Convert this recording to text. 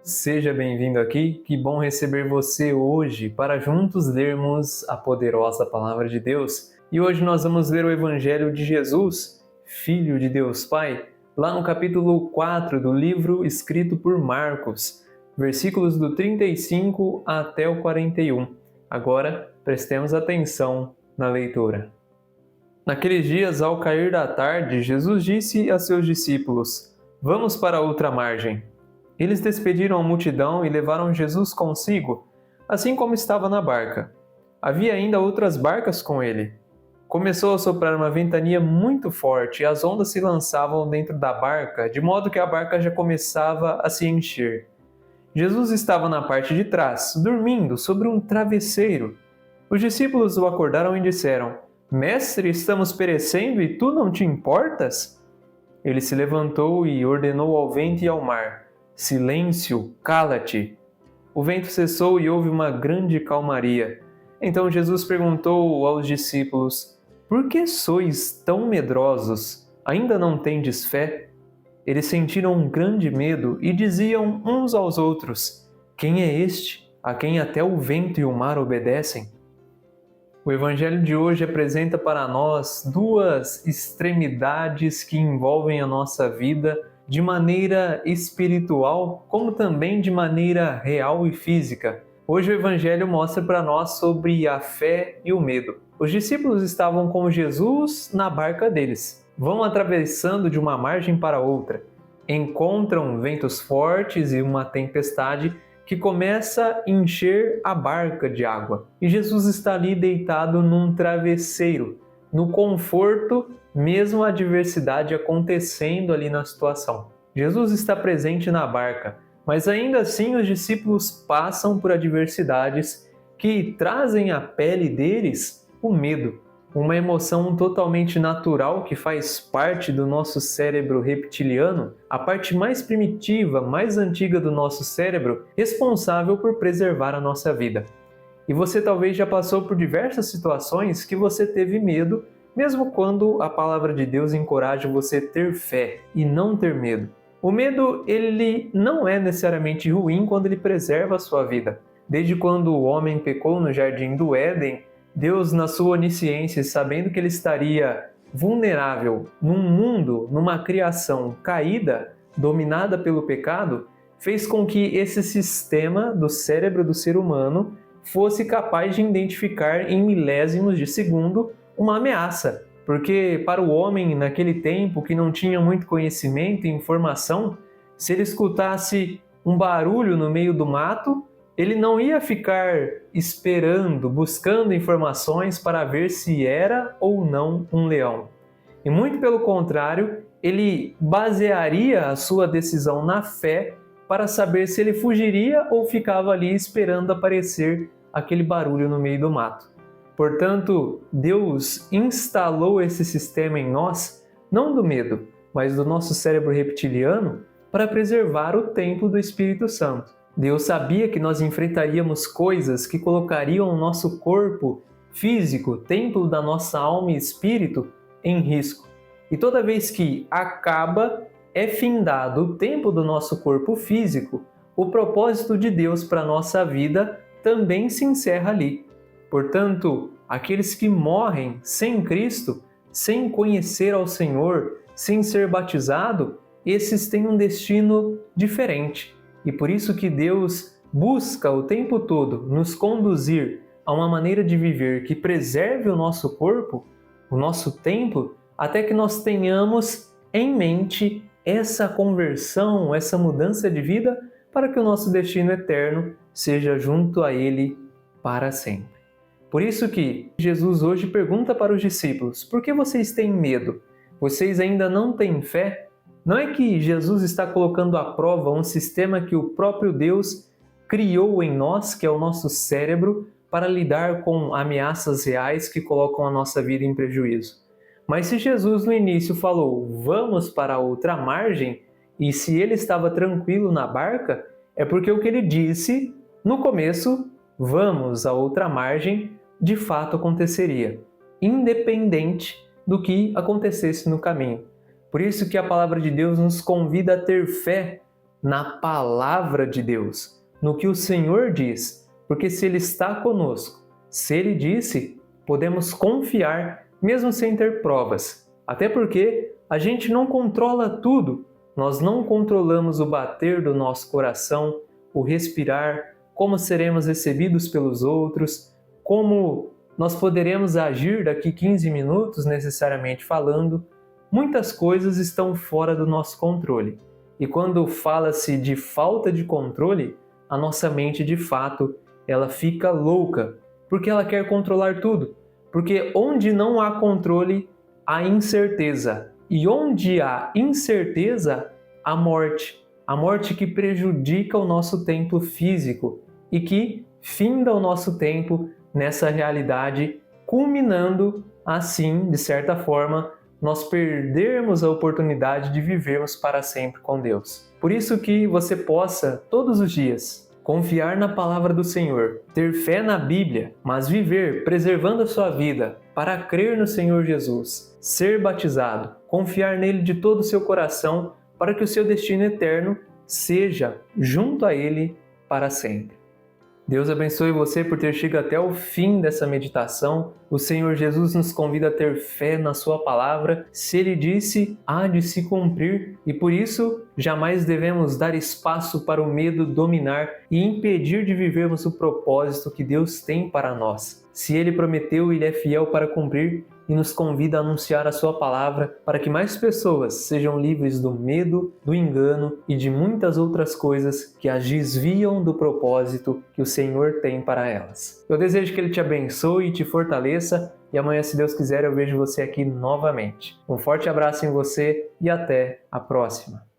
Seja bem-vindo aqui, que bom receber você hoje para juntos lermos a poderosa Palavra de Deus. E hoje nós vamos ler o Evangelho de Jesus, Filho de Deus Pai, lá no capítulo 4 do livro escrito por Marcos, versículos do 35 até o 41. Agora, prestemos atenção na leitura. Naqueles dias, ao cair da tarde, Jesus disse a seus discípulos: Vamos para outra margem. Eles despediram a multidão e levaram Jesus consigo, assim como estava na barca. Havia ainda outras barcas com ele. Começou a soprar uma ventania muito forte e as ondas se lançavam dentro da barca, de modo que a barca já começava a se encher. Jesus estava na parte de trás, dormindo sobre um travesseiro. Os discípulos o acordaram e disseram: Mestre, estamos perecendo e tu não te importas? Ele se levantou e ordenou ao vento e ao mar: Silêncio, cala-te! O vento cessou e houve uma grande calmaria. Então Jesus perguntou aos discípulos: Por que sois tão medrosos? Ainda não tendes fé? Eles sentiram um grande medo e diziam uns aos outros: Quem é este, a quem até o vento e o mar obedecem? O Evangelho de hoje apresenta para nós duas extremidades que envolvem a nossa vida de maneira espiritual, como também de maneira real e física. Hoje o Evangelho mostra para nós sobre a fé e o medo. Os discípulos estavam com Jesus na barca deles. Vão atravessando de uma margem para outra. Encontram ventos fortes e uma tempestade que começa a encher a barca de água. E Jesus está ali deitado num travesseiro, no conforto, mesmo a adversidade acontecendo ali na situação. Jesus está presente na barca, mas ainda assim os discípulos passam por adversidades que trazem à pele deles o medo, uma emoção totalmente natural que faz parte do nosso cérebro reptiliano, a parte mais primitiva, mais antiga do nosso cérebro, responsável por preservar a nossa vida. E você talvez já passou por diversas situações que você teve medo, mesmo quando a palavra de Deus encoraja você a ter fé e não ter medo. O medo, ele não é necessariamente ruim quando ele preserva a sua vida. Desde quando o homem pecou no jardim do Éden, Deus, na sua onisciência, sabendo que ele estaria vulnerável num mundo, numa criação caída, dominada pelo pecado, fez com que esse sistema do cérebro do ser humano fosse capaz de identificar em milésimos de segundo uma ameaça. Porque para o homem, naquele tempo, que não tinha muito conhecimento e informação, se ele escutasse um barulho no meio do mato, ele não ia ficar esperando, buscando informações para ver se era ou não um leão. E muito pelo contrário, ele basearia a sua decisão na fé para saber se ele fugiria ou ficava ali esperando aparecer aquele barulho no meio do mato. Portanto, Deus instalou esse sistema em nós, não do medo, mas do nosso cérebro reptiliano, para preservar o templo do Espírito Santo. Deus sabia que nós enfrentaríamos coisas que colocariam o nosso corpo físico, templo da nossa alma e espírito, em risco. E toda vez que é findado o tempo do nosso corpo físico, o propósito de Deus para a nossa vida também se encerra ali. Portanto, aqueles que morrem sem Cristo, sem conhecer ao Senhor, sem ser batizado, esses têm um destino diferente. E por isso que Deus busca o tempo todo nos conduzir a uma maneira de viver que preserve o nosso corpo, o nosso templo, até que nós tenhamos em mente essa conversão, essa mudança de vida, para que o nosso destino eterno seja junto a Ele para sempre. Por isso que Jesus hoje pergunta para os discípulos: por que vocês têm medo? Vocês ainda não têm fé? Não é que Jesus está colocando à prova um sistema que o próprio Deus criou em nós, que é o nosso cérebro, para lidar com ameaças reais que colocam a nossa vida em prejuízo. Mas se Jesus no início falou, vamos para outra margem, e se ele estava tranquilo na barca, é porque o que ele disse no começo, vamos a outra margem, de fato aconteceria, independente do que acontecesse no caminho. Por isso que a palavra de Deus nos convida a ter fé, na palavra de Deus, no que o Senhor diz, porque se Ele está conosco, se Ele disse, podemos confiar mesmo sem ter provas. Até porque a gente não controla tudo, nós não controlamos o bater do nosso coração, o respirar, como seremos recebidos pelos outros, como nós poderemos agir daqui 15 minutos, necessariamente falando. Muitas coisas estão fora do nosso controle. E quando fala-se de falta de controle, a nossa mente, de fato, ela fica louca, porque ela quer controlar tudo. Porque onde não há controle, há incerteza. E onde há incerteza, há morte. A morte que prejudica o nosso tempo físico e que finda o nosso tempo nessa realidade, culminando assim, de certa forma, nós perdermos a oportunidade de vivermos para sempre com Deus. Por isso que você possa, todos os dias, confiar na palavra do Senhor, ter fé na Bíblia, mas viver preservando a sua vida para crer no Senhor Jesus, ser batizado, confiar nele de todo o seu coração para que o seu destino eterno seja junto a Ele para sempre. Deus abençoe você por ter chegado até o fim dessa meditação. O Senhor Jesus nos convida a ter fé na sua palavra. Se Ele disse, há de se cumprir. E por isso, jamais devemos dar espaço para o medo dominar e impedir de vivermos o propósito que Deus tem para nós. Se Ele prometeu, Ele é fiel para cumprir e nos convida a anunciar a sua palavra para que mais pessoas sejam livres do medo, do engano e de muitas outras coisas que as desviam do propósito que o Senhor tem para elas. Eu desejo que Ele te abençoe e te fortaleça e amanhã, se Deus quiser, eu vejo você aqui novamente. Um forte abraço em você e até a próxima!